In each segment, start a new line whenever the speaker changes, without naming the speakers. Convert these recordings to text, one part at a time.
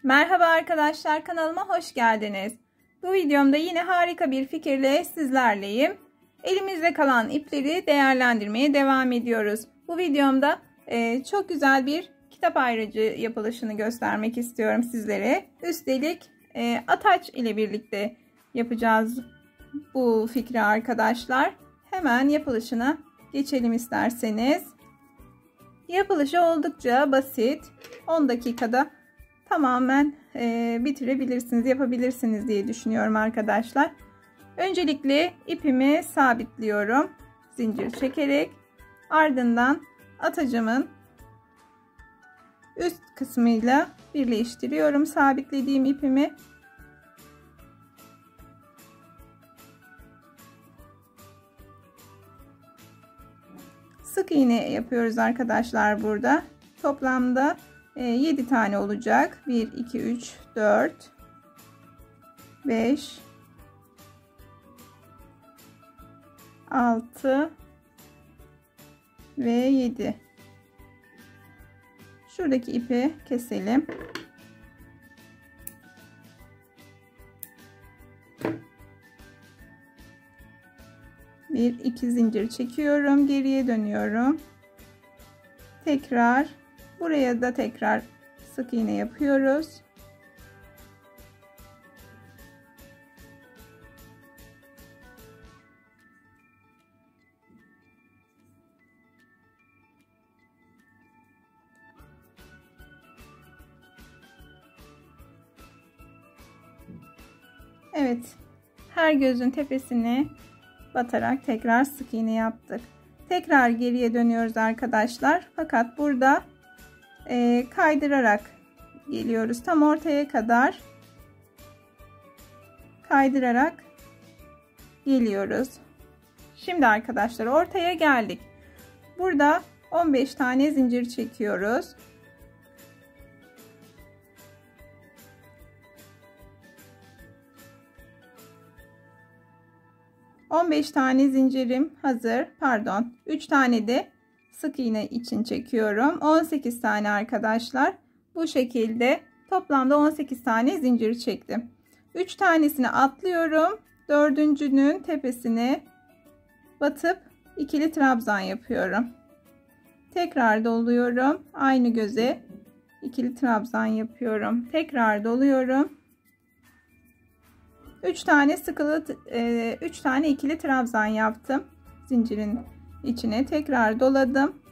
Merhaba arkadaşlar, kanalıma hoş geldiniz. Bu videomda yine harika bir fikirle sizlerleyim. Elimizde kalan ipleri değerlendirmeye devam ediyoruz. Bu videomda çok güzel bir kitap ayracı yapılışını göstermek istiyorum sizlere. Üstelik ataç ile birlikte yapacağız bu fikri arkadaşlar. Hemen yapılışına geçelim isterseniz. Yapılışı oldukça basit. 10 dakikada tamamen bitirebilirsiniz, yapabilirsiniz diye düşünüyorum arkadaşlar. Öncelikle ipimi sabitliyorum. Zincir çekerek ardından atacımın üst kısmıyla birleştiriyorum sabitlediğim ipimi. Sık iğne yapıyoruz arkadaşlar burada. Toplamda 7 tane olacak. 1, 2, 3, 4, 5, 6 ve 7. Şuradaki ipi keselim. Bir iki zincir çekiyorum, geriye dönüyorum. Tekrar buraya da tekrar sık iğne yapıyoruz. Evet, her gözün tepesine batarak tekrar sık iğne yaptık. Tekrar geriye dönüyoruz arkadaşlar. Fakat burada kaydırarak geliyoruz. Tam ortaya kadar kaydırarak geliyoruz. Şimdi arkadaşlar ortaya geldik. Burada 15 tane zincir çekiyoruz. ...15 tane zincirim hazır. Pardon. 3 tane de sık iğne için çekiyorum. 18 tane arkadaşlar. Bu şekilde toplamda 18 tane zincir çektim. 3 tanesini atlıyorum. Dördüncünün tepesine batıp ikili trabzan yapıyorum. Tekrar doluyorum. Aynı göze ikili trabzan yapıyorum. Tekrar doluyorum. 3 tane sıkılı 3 tane ikili trabzan yaptım zincirin içine. Tekrar doladım.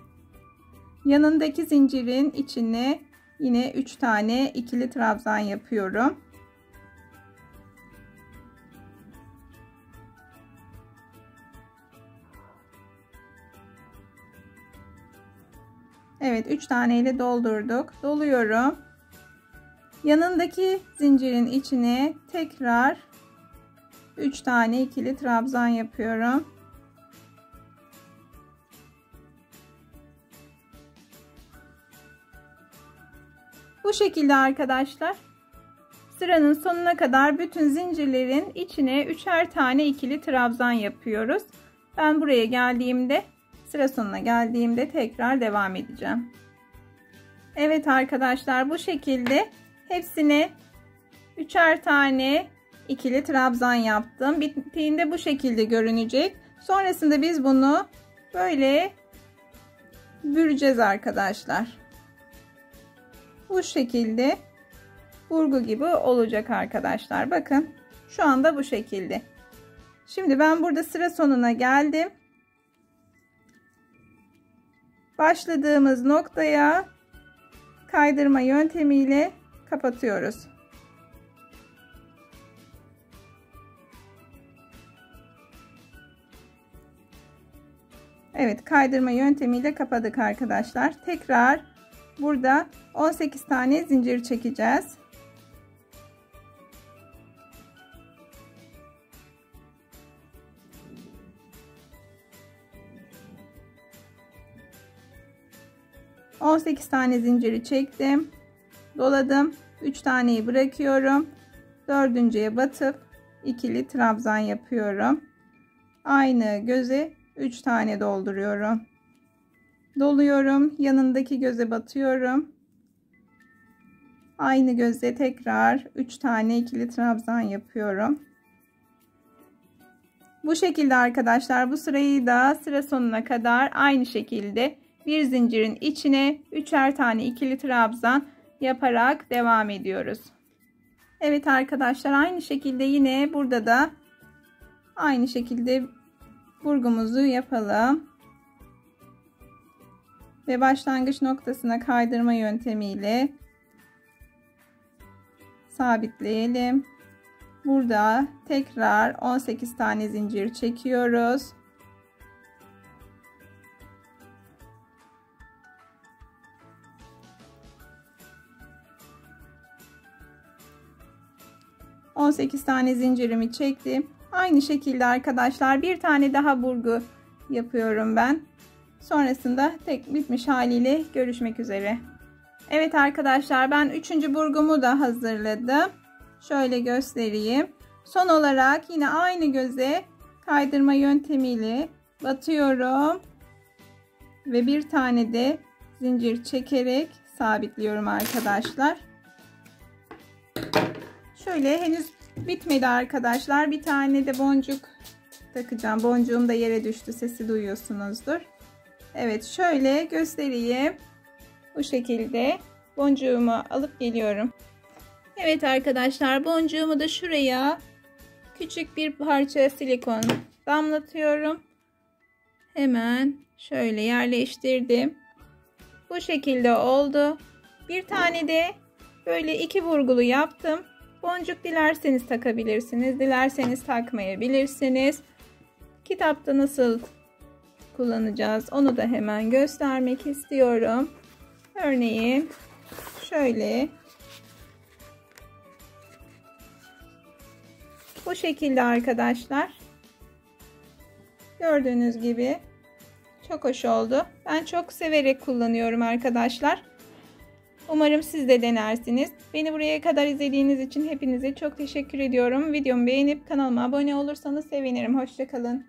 Yanındaki zincirin içine yine 3 tane ikili trabzan yapıyorum. Evet, 3 tane ile doldurduk. Doluyorum. Yanındaki zincirin içine tekrar 3 tane ikili trabzan yapıyorum. Bu şekilde arkadaşlar sıranın sonuna kadar bütün zincirlerin içine 3'er tane ikili trabzan yapıyoruz. Ben buraya geldiğimde, sıra sonuna geldiğimde tekrar devam edeceğim. Evet arkadaşlar, bu şekilde hepsine 3'er tane ikili trabzan yaptım. Bittiğinde bu şekilde görünecek. Sonrasında biz bunu böyle büreceğiz arkadaşlar. Bu şekilde burgu gibi olacak arkadaşlar. Bakın şu anda bu şekilde. Şimdi ben burada sıra sonuna geldim. Başladığımız noktaya kaydırma yöntemiyle kapatıyoruz. Evet, kaydırma yöntemiyle kapadık arkadaşlar. Tekrar burada 18 tane zincir çekeceğiz. Tane zinciri çektim. Doladım. 3 taneyi bırakıyorum. Dördüncüye batıp ikili trabzan yapıyorum. Aynı göze 3 tane dolduruyorum. Doluyorum. Yanındaki göze batıyorum. Aynı gözle tekrar 3 tane ikili trabzan yapıyorum. Bu şekilde arkadaşlar bu sırayı da sıra sonuna kadar aynı şekilde bir zincirin içine 3'er tane ikili trabzan yaparak devam ediyoruz. Evet arkadaşlar, aynı şekilde yine burada da aynı şekilde burgumuzu yapalım. Ve başlangıç noktasına kaydırma yöntemiyle sabitleyelim. Burada tekrar 18 tane zincir çekiyoruz. ...18 tane zincirimi çektim. Aynı şekilde arkadaşlar bir tane daha burgu yapıyorum ben. Sonrasında tek bitmiş haliyle görüşmek üzere. Evet arkadaşlar, ben 3. burgumu da hazırladım. Şöyle göstereyim. Son olarak yine aynı göze kaydırma yöntemiyle batıyorum. Ve bir tane de zincir çekerek sabitliyorum arkadaşlar. Şöyle henüz bitmedi arkadaşlar. Bir tane de boncuk takacağım. Boncuğum da yere düştü. Sesi duyuyorsunuzdur. Evet, şöyle göstereyim. Bu şekilde boncuğumu alıp geliyorum. Evet arkadaşlar, boncuğumu da şuraya küçük bir parça silikon damlatıyorum. Hemen şöyle yerleştirdim. Bu şekilde oldu. Bir tane de böyle 2 vurgulu yaptım. Boncuk dilerseniz takabilirsiniz, dilerseniz takmayabilirsiniz. Kitapta nasıl kullanacağız onu da hemen göstermek istiyorum. Örneğin şöyle bu şekilde arkadaşlar. Gördüğünüz gibi çok hoş oldu. Ben çok severek kullanıyorum arkadaşlar. Umarım siz de denersiniz. Beni buraya kadar izlediğiniz için hepinize çok teşekkür ediyorum. Videomu beğenip kanalıma abone olursanız sevinirim. Hoşça kalın.